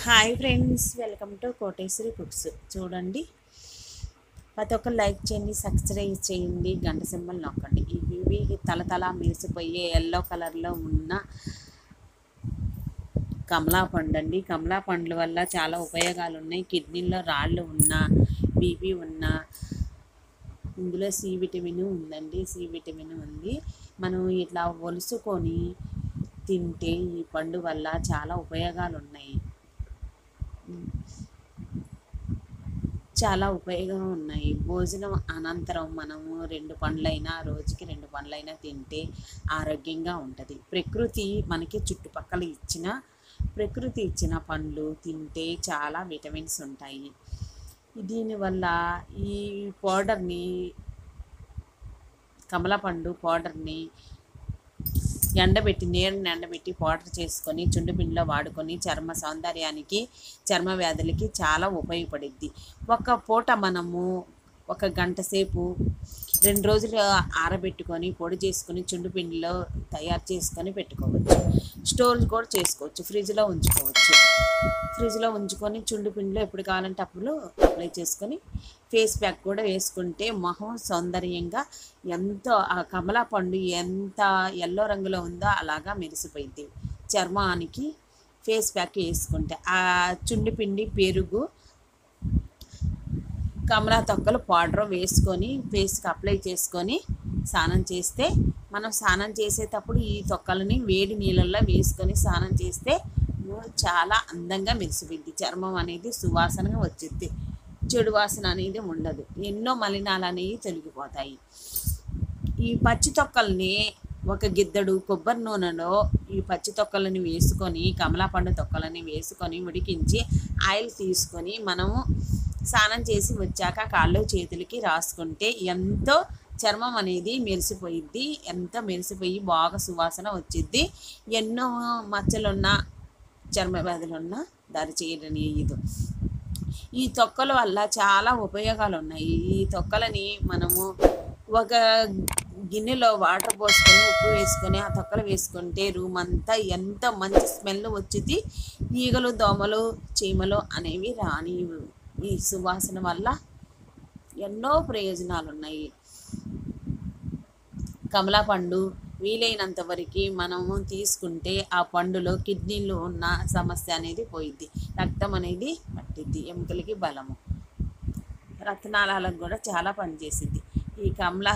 Hi friends, welcome to Koteswari cooks. చూడండి, ప్రతి ఒక్కరు లైక్ చేయండి, సబ్స్క్రైబ్ చేయండి, గంట సింబల్ నొక్కండి. ఇవి తలతల మెరిసిపోయే ఎల్లో కలర్లో ఉన్న కమలా పండు అండి. కమలా పండ్ల వల్ల చాలా ఉపయోగాలు ఉన్నాయి. కిడ్నీలో రాళ్ళు ఉన్నా, బీపీ ఉన్నా, ఇందులో సి విటమిన్ ఉందండి. సి విటమిన్ ఉంది. మనం ఇట్లా ఒలుసుకొని తింటే ఈ పండు వల్ల చాలా ఉపయోగాలు ఉన్నాయి. చాలా ఉపయోగం ఉన్నాయి. భోజనం అనంతరం మనము రోజుకి రెండు పండ్లైనా తింటే ఆరోగ్యంగా ఉంటుంది. ప్రకృతి ఇచ్చిన పండ్లు తింటే చాలా విటమిన్స్ ఉంటాయి. దీనివల్ల ఈ పౌడర్ని, కమలపండు పౌడర్ని నీరుని ఎండబెట్టి పౌడర్ చేసుకొని చుండుపిండిలో వాడుకొని చర్మ సౌందర్యానికి, చర్మ వ్యాధులకి చాలా ఉపయోగపడుద్ది. ఒక పూట మనము 1 గంట సేపు 2 రోజులు ఆరబెట్టుకొని పొడి చేసుకొని చుండుపిండిలో తయారు చేసుకొని పెట్టుకోవచ్చు. స్టోర్ కూడా చేసుకోవచ్చు. ఫ్రిడ్జ్లో ఉంచుకొని చుండుపిండిలో ఎప్పుడు కావాలంటే అప్పుడు అప్లై చేసుకొని ఫేస్ ప్యాక్ కూడా వేసుకుంటే మొహం సౌందర్యంగా ఎంతో, ఆ కమలా పండు ఎంత ఎల్లో రంగులో ఉందో అలాగా మెరిసిపోయింది. చర్మానికి ఫేస్ ప్యాక్ వేసుకుంటే ఆ చుండుపిండి, పెరుగు, కమలా తొక్కలు పౌడర్ వేసుకొని ఫేస్కి అప్లై చేసుకొని స్నానం చేస్తే, మనం స్నానం చేసేటప్పుడు ఈ తొక్కలని వేడి నీళ్ళల్లో వేసుకొని స్నానం చేస్తే చాలా అందంగా మెరిసిపోయింది. చర్మం అనేది సువాసనగా వచ్చింది. చెడు వాసన అనేది ఉండదు. ఎన్నో మలినాలు అనేవి తొలగిపోతాయి. ఈ పచ్చి తొక్కల్ని ఒక గిద్దడు కొబ్బరి నూనెలో ఈ పచ్చి తొక్కలని వేసుకొని, కమలాపండు తొక్కలని వేసుకొని ఉడికించి ఆయిల్ తీసుకొని మనము స్నానం చేసి వచ్చాక కాళ్ళు చేతులకి రాసుకుంటే ఎంతో చర్మం అనేది మెరిసిపోయిద్ది. ఎంతో మెరిసిపోయి బాగా సువాసన వచ్చిద్ది. ఎన్నో మచ్చలున్న, చర్మ వ్యాధులున్న దారి చేయనియదు. ఈ తొక్కల వల్ల చాలా ఉపయోగాలు ఉన్నాయి. ఈ తొక్కలని మనము ఒక గిన్నెలో వాటర్ పోసుకొని ఉప్పు వేసుకొని ఆ తొక్కలు వేసుకుంటే రూమ్ అంతా ఎంతో మంచి స్మెల్ వచ్చింది. ఈగలు, దోమలు, చీమలు అనేవి రానివ్వు. ఈ సువాసన వల్ల ఎన్నో ప్రయోజనాలు ఉన్నాయి. కమలా పండు వీలైనంత వరకు మనము తీసుకుంటే ఆ పండులో కిడ్నీలో ఉన్న సమస్య అనేది పోయిద్ది. రక్తం అనేది పట్టిద్ది. ఎముకలకి బలము, రక్తనాళాలకు కూడా చాలా పనిచేసిద్ది. ఈ కమలా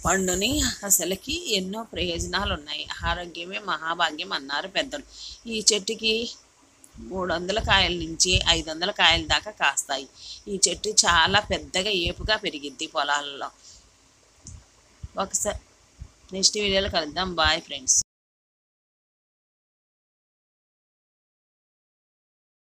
పండుని అసలుకి ఎన్నో ప్రయోజనాలు ఉన్నాయి. ఆరోగ్యమే మహాభాగ్యం అన్నారు పెద్దలు. ఈ చెట్టుకి 300 కాయల నుంచి 500 కాయల దాకా కాస్తాయి. ఈ చెట్టు చాలా పెద్దగా ఏపుగా పెరిగిద్ది పొలాల్లో. ఒకసారి నెక్స్ట్ వీడియోలో కలుద్దాం. Bye friends.